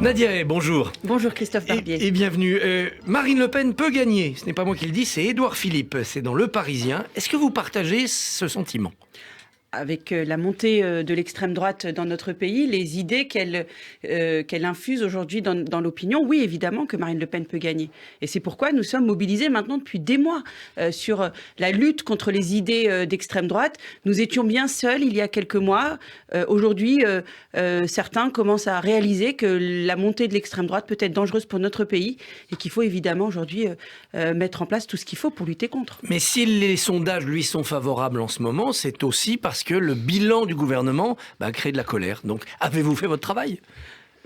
Nadia, bonjour. Bonjour Christophe Barbier. Et bienvenue. Marine Le Pen peut gagner. Ce n'est pas moi qui le dis, c'est Édouard Philippe. C'est dans Le Parisien. Est-ce que vous partagez ce sentiment ? Avec la montée de l'extrême droite dans notre pays, les idées qu'elle infuse aujourd'hui dans l'opinion, oui, évidemment que Marine Le Pen peut gagner. Et c'est pourquoi nous sommes mobilisés maintenant depuis des mois sur la lutte contre les idées d'extrême droite. Nous étions bien seuls il y a quelques mois. Aujourd'hui, certains commencent à réaliser que la montée de l'extrême droite peut être dangereuse pour notre pays et qu'il faut évidemment aujourd'hui mettre en place tout ce qu'il faut pour lutter contre. Mais si les sondages lui sont favorables en ce moment, c'est aussi parce que le bilan du gouvernement crée de la colère. Donc, avez-vous fait votre travail ?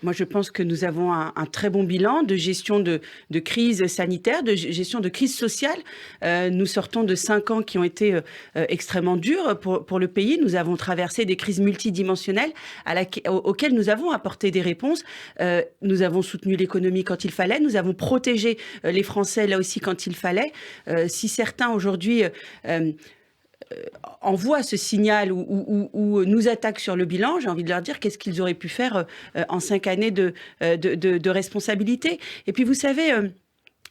Moi, je pense que nous avons un très bon bilan de gestion de crise sanitaire, de gestion de crise sociale. Nous sortons de 5 ans qui ont été extrêmement durs pour le pays. Nous avons traversé des crises multidimensionnelles auxquelles nous avons apporté des réponses. Nous avons soutenu l'économie quand il fallait. Nous avons protégé les Français là aussi quand il fallait. Si certains aujourd'hui envoient ce signal ou nous attaquent sur le bilan, j'ai envie de leur dire qu'est-ce qu'ils auraient pu faire en 5 années de responsabilité. Et puis vous savez...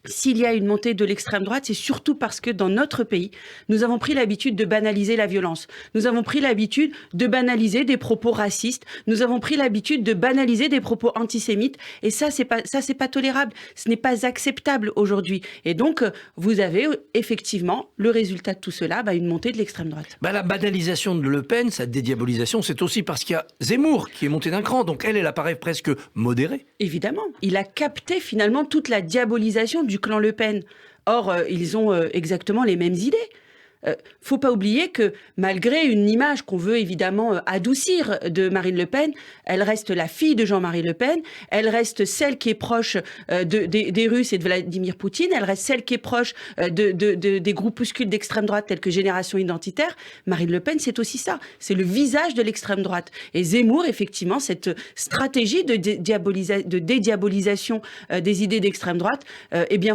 S'il y a une montée de l'extrême droite, c'est surtout parce que dans notre pays, nous avons pris l'habitude de banaliser la violence. Nous avons pris l'habitude de banaliser des propos racistes. Nous avons pris l'habitude de banaliser des propos antisémites. Et ça, c'est pas tolérable. Ce n'est pas acceptable aujourd'hui. Et donc, vous avez effectivement le résultat de tout cela, une montée de l'extrême droite. La banalisation de Le Pen, sa dédiabolisation, c'est aussi parce qu'il y a Zemmour qui est monté d'un cran. Donc elle apparaît presque modérée. Évidemment. Il a capté finalement toute la diabolisation du clan Le Pen. Or, ils ont exactement les mêmes idées. Faut pas oublier que malgré une image qu'on veut évidemment adoucir de Marine Le Pen, elle reste la fille de Jean-Marie Le Pen, elle reste celle qui est proche des Russes et de Vladimir Poutine, elle reste celle qui est proche des groupuscules d'extrême droite tels que Génération Identitaire. Marine Le Pen, c'est aussi ça, c'est le visage de l'extrême droite. Et Zemmour, effectivement, cette stratégie de dédiabolisation des idées d'extrême droite,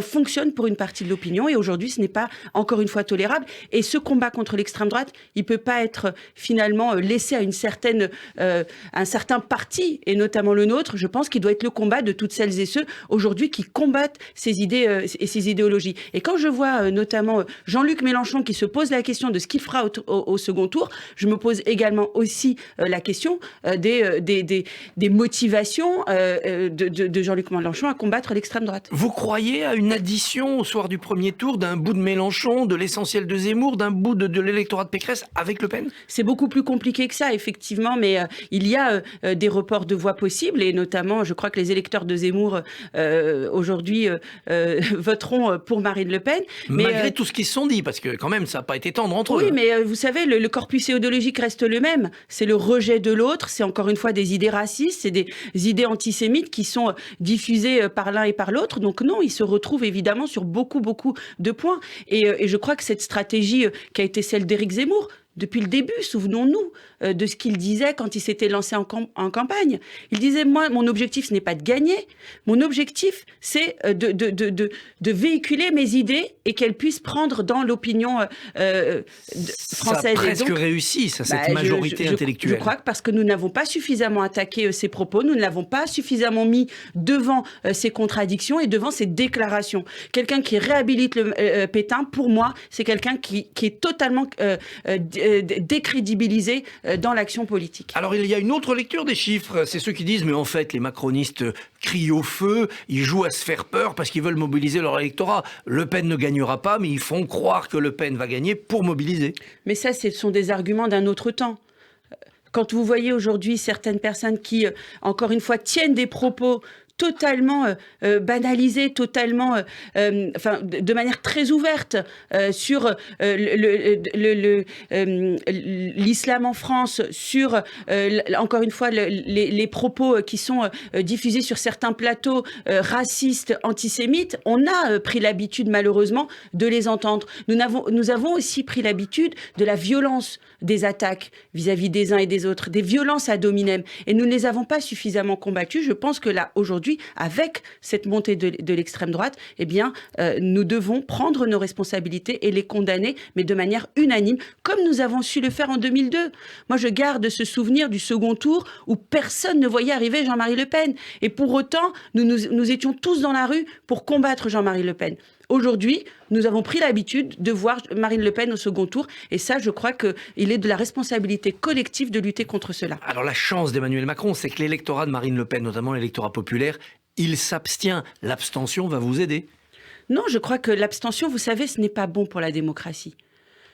fonctionne pour une partie de l'opinion. Et aujourd'hui, ce n'est pas encore une fois tolérable. Et ce combat contre l'extrême droite, il ne peut pas être finalement laissé à un certain parti, et notamment le nôtre. Je pense qu'il doit être le combat de toutes celles et ceux aujourd'hui qui combattent ces idées et ces idéologies. Et quand je vois notamment Jean-Luc Mélenchon qui se pose la question de ce qu'il fera au second tour, je me pose également aussi la question des motivations de Jean-Luc Mélenchon à combattre l'extrême droite. Vous croyez à une addition au soir du premier tour d'un bout de Mélenchon, de l'essentiel de Zemmour, d'un bout de l'électorat de Pécresse avec Le Pen ? C'est beaucoup plus compliqué que ça, effectivement, mais il y a des reports de voix possibles, et notamment, je crois que les électeurs de Zemmour, aujourd'hui, voteront pour Marine Le Pen. Malgré tout ce qu'ils se sont dit, parce que quand même, ça n'a pas été tendre entre eux. Oui, mais vous savez, le corpus idéologique reste le même. C'est le rejet de l'autre, c'est encore une fois des idées racistes, c'est des idées antisémites qui sont diffusées par l'un et par l'autre. Donc non, ils se retrouvent évidemment sur beaucoup de points. Et je crois que cette stratégie qui a été celle d'Éric Zemmour, depuis le début, souvenons-nous de ce qu'il disait quand il s'était lancé en campagne. Il disait, moi, mon objectif, ce n'est pas de gagner. Mon objectif, c'est de véhiculer mes idées et qu'elles puissent prendre dans l'opinion française. Ça a presque réussi, cette majorité intellectuelle. Je crois que parce que nous n'avons pas suffisamment attaqué ses propos, nous ne l'avons pas suffisamment mis devant ses contradictions et devant ses déclarations. Quelqu'un qui réhabilite Pétain, pour moi, c'est quelqu'un qui est totalement décrédibilisé dans l'action politique. Alors il y a une autre lecture des chiffres, c'est ceux qui disent mais en fait les macronistes crient au feu, ils jouent à se faire peur parce qu'ils veulent mobiliser leur électorat. Le Pen ne gagnera pas, mais ils font croire que Le Pen va gagner pour mobiliser. Mais ça, ce sont des arguments d'un autre temps. Quand vous voyez aujourd'hui certaines personnes qui, encore une fois, tiennent des propos totalement banalisé, totalement, de manière très ouverte sur l'islam en France, sur, encore une fois, les propos qui sont diffusés sur certains plateaux racistes, antisémites. On a pris l'habitude, malheureusement, de les entendre. Nous avons aussi pris l'habitude de la violence des attaques vis-à-vis des uns et des autres, des violences ad hominem. Et nous ne les avons pas suffisamment combattues. Je pense que là, aujourd'hui, aujourd'hui, avec cette montée de l'extrême droite, eh bien, nous devons prendre nos responsabilités et les condamner, mais de manière unanime, comme nous avons su le faire en 2002. Moi, je garde ce souvenir du second tour où personne ne voyait arriver Jean-Marie Le Pen. Et pour autant, nous étions tous dans la rue pour combattre Jean-Marie Le Pen. Aujourd'hui, nous avons pris l'habitude de voir Marine Le Pen au second tour. Et ça, je crois qu'il est de la responsabilité collective de lutter contre cela. Alors la chance d'Emmanuel Macron, c'est que l'électorat de Marine Le Pen, notamment l'électorat populaire, il s'abstient. L'abstention va vous aider? Non, je crois que l'abstention, vous savez, ce n'est pas bon pour la démocratie.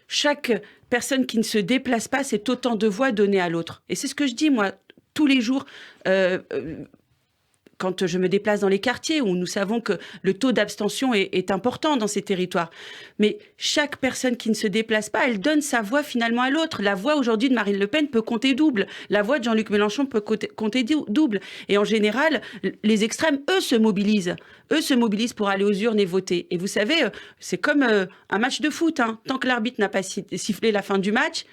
Chaque personne qui ne se déplace pas, c'est autant de voix données à l'autre. Et c'est ce que je dis, moi, tous les jours, quand je me déplace dans les quartiers où nous savons que le taux d'abstention est important dans ces territoires. Mais chaque personne qui ne se déplace pas, elle donne sa voix finalement à l'autre. La voix aujourd'hui de Marine Le Pen peut compter double. La voix de Jean-Luc Mélenchon peut compter double. Et en général, les extrêmes, eux, se mobilisent. Eux se mobilisent pour aller aux urnes et voter. Et vous savez, c'est comme un match de foot. Hein. Tant que l'arbitre n'a pas sifflé la fin du match,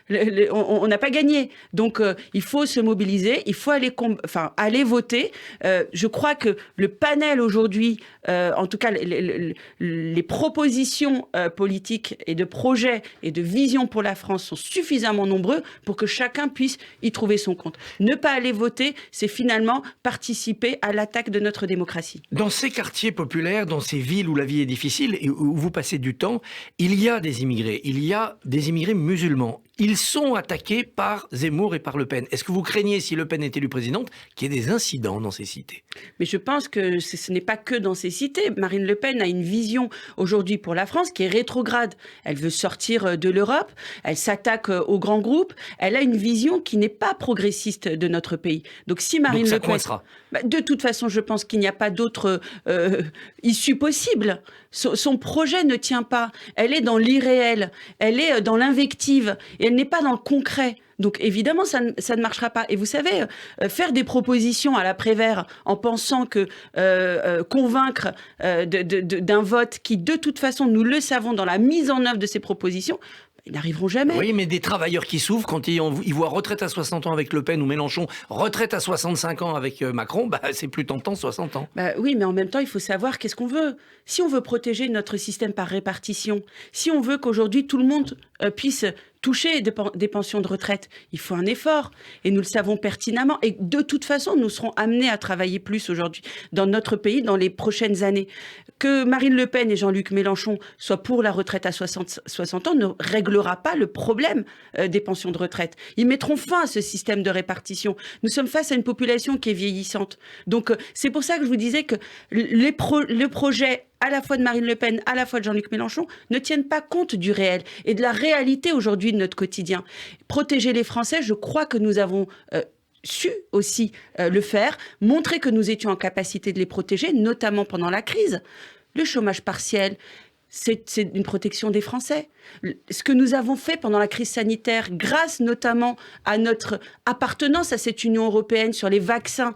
on n'a pas gagné. Donc, il faut se mobiliser, il faut aller voter. Je crois que le panel aujourd'hui, en tout cas les propositions politiques et de projets et de visions pour la France sont suffisamment nombreux pour que chacun puisse y trouver son compte. Ne pas aller voter, c'est finalement participer à l'attaque de notre démocratie. Dans ces quartiers populaires, dans ces villes où la vie est difficile et où vous passez du temps, il y a des immigrés musulmans. Ils sont attaqués par Zemmour et par Le Pen. Est-ce que vous craignez, si Le Pen est élue présidente, qu'il y ait des incidents dans ces cités? Mais je pense que ce n'est pas que dans ces cités. Marine Le Pen a une vision aujourd'hui pour la France qui est rétrograde. Elle veut sortir de l'Europe, elle s'attaque aux grands groupes, elle a une vision qui n'est pas progressiste de notre pays. Donc si Marine Le Pen... coincera. De toute façon, je pense qu'il n'y a pas d'autre issue possible. Son projet ne tient pas. Elle est dans l'irréel, elle est dans l'invective, et elle n'est pas dans le concret. Donc évidemment, ça ne marchera pas. Et vous savez, faire des propositions à la Prévert en pensant que convaincre d'un vote qui, de toute façon, nous le savons, dans la mise en œuvre de ces propositions, ils n'arriveront jamais. Oui, mais des travailleurs qui souffrent, quand ils voient retraite à 60 ans avec Le Pen ou Mélenchon, retraite à 65 ans avec Macron, c'est plus tentant 60 ans. Oui, mais en même temps, il faut savoir qu'est-ce qu'on veut. Si on veut protéger notre système par répartition, si on veut qu'aujourd'hui tout le monde puisse toucher des pensions de retraite, il faut un effort. Et nous le savons pertinemment. Et de toute façon, nous serons amenés à travailler plus aujourd'hui dans notre pays dans les prochaines années. Que Marine Le Pen et Jean-Luc Mélenchon soient pour la retraite à 60 ans ne réglera pas le problème des pensions de retraite. Ils mettront fin à ce système de répartition. Nous sommes face à une population qui est vieillissante. Donc, c'est pour ça que je vous disais que le projet à la fois de Marine Le Pen, à la fois de Jean-Luc Mélenchon, ne tiennent pas compte du réel et de la réalité aujourd'hui de notre quotidien. Protéger les Français, je crois que nous avons su aussi le faire, montrer que nous étions en capacité de les protéger, notamment pendant la crise. Le chômage partiel, c'est une protection des Français. Ce que nous avons fait pendant la crise sanitaire, grâce notamment à notre appartenance à cette Union européenne sur les vaccins,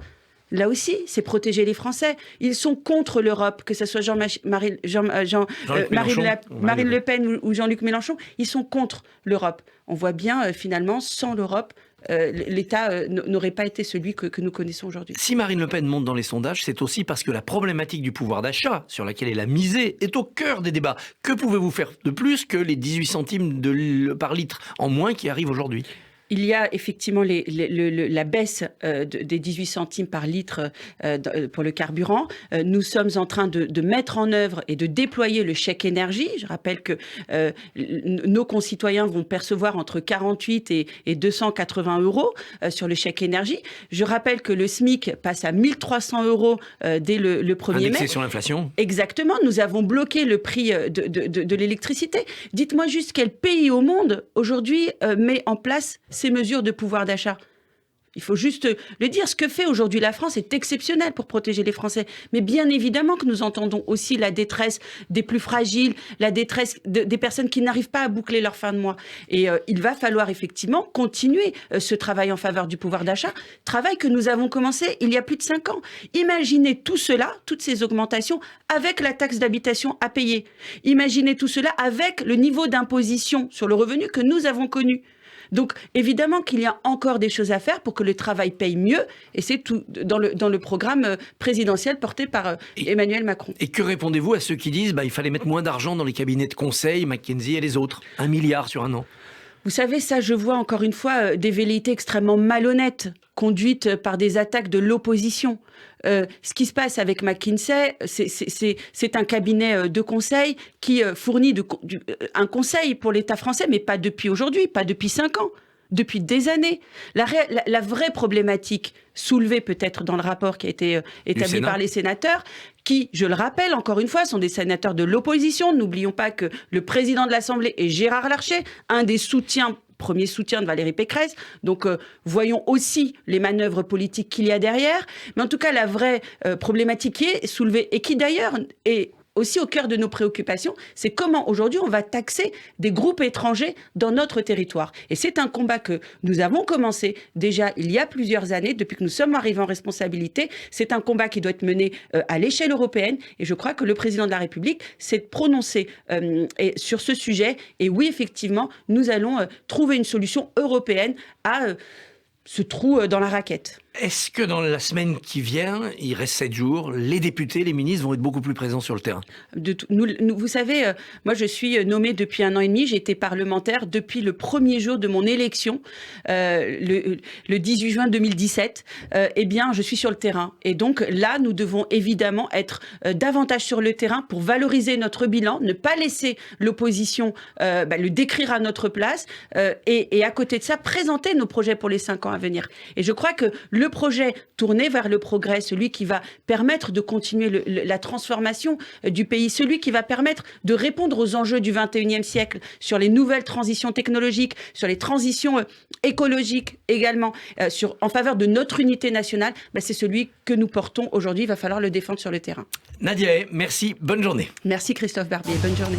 là aussi, c'est protéger les Français. Ils sont contre l'Europe, que ce soit Marine Le Pen ou Jean-Luc Mélenchon. Ils sont contre l'Europe. On voit bien, finalement, sans l'Europe, l'État n'aurait pas été celui que nous connaissons aujourd'hui. Si Marine Le Pen monte dans les sondages, c'est aussi parce que la problématique du pouvoir d'achat, sur laquelle elle a misé, est au cœur des débats. Que pouvez-vous faire de plus que les 18 centimes par litre en moins qui arrivent aujourd'hui ? Il y a effectivement la baisse des 18 centimes par litre pour le carburant. Nous sommes en train de mettre en œuvre et de déployer le chèque énergie. Je rappelle que nos concitoyens vont percevoir entre 48 et 280 euros sur le chèque énergie. Je rappelle que le SMIC passe à 1 300 euros dès le 1er mai. Indexé sur l'inflation. Exactement. Nous avons bloqué le prix de l'électricité. Dites-moi juste quel pays au monde aujourd'hui met en place ces mesures de pouvoir d'achat. Il faut juste le dire. Ce que fait aujourd'hui la France est exceptionnel pour protéger les Français. Mais bien évidemment que nous entendons aussi la détresse des plus fragiles, la détresse des personnes qui n'arrivent pas à boucler leur fin de mois. Et il va falloir effectivement continuer ce travail en faveur du pouvoir d'achat, travail que nous avons commencé il y a plus de 5 ans. Imaginez tout cela, toutes ces augmentations, avec la taxe d'habitation à payer. Imaginez tout cela avec le niveau d'imposition sur le revenu que nous avons connu. Donc évidemment qu'il y a encore des choses à faire pour que le travail paye mieux, et c'est tout dans le programme présidentiel porté par Emmanuel Macron. Et que répondez-vous à ceux qui disent il fallait mettre moins d'argent dans les cabinets de conseil, McKinsey et les autres, 1 milliard sur un an? Vous savez, ça, je vois encore une fois des velléités extrêmement malhonnêtes, conduites par des attaques de l'opposition. Ce qui se passe avec McKinsey, c'est un cabinet de conseil qui fournit un conseil pour l'État français, mais pas depuis aujourd'hui, pas depuis 5 ans. Depuis des années. La vraie problématique soulevée peut-être dans le rapport qui a été établi par les sénateurs, qui, je le rappelle encore une fois, sont des sénateurs de l'opposition. N'oublions pas que le président de l'Assemblée est Gérard Larcher, un des premiers soutiens de Valérie Pécresse. Donc, voyons aussi les manœuvres politiques qu'il y a derrière. Mais en tout cas, la vraie problématique qui est soulevée et qui d'ailleurs est aussi au cœur de nos préoccupations, c'est comment aujourd'hui on va taxer des groupes étrangers dans notre territoire. Et c'est un combat que nous avons commencé déjà il y a plusieurs années, depuis que nous sommes arrivés en responsabilité. C'est un combat qui doit être mené à l'échelle européenne. Et je crois que le président de la République s'est prononcé sur ce sujet. Et oui, effectivement, nous allons trouver une solution européenne à ce trou dans la raquette. Est-ce que dans la semaine qui vient, il reste 7 jours, les députés, les ministres vont être beaucoup plus présents sur le terrain? Vous savez, moi je suis nommée depuis 1 an et demi, j'ai été parlementaire depuis le premier jour de mon élection, le 18 juin 2017. Eh bien, je suis sur le terrain. Et donc là, nous devons évidemment être davantage sur le terrain pour valoriser notre bilan, ne pas laisser l'opposition le décrire à notre place et à côté de ça, présenter nos projets pour les 5 ans à venir. Et je crois que le projet tourné vers le progrès, celui qui va permettre de continuer la transformation du pays, celui qui va permettre de répondre aux enjeux du 21e siècle, sur les nouvelles transitions technologiques, sur les transitions écologiques également, en faveur de notre unité nationale, c'est celui que nous portons aujourd'hui. Il va falloir le défendre sur le terrain. Nadia Hay, merci, bonne journée. Merci Christophe Barbier, bonne journée.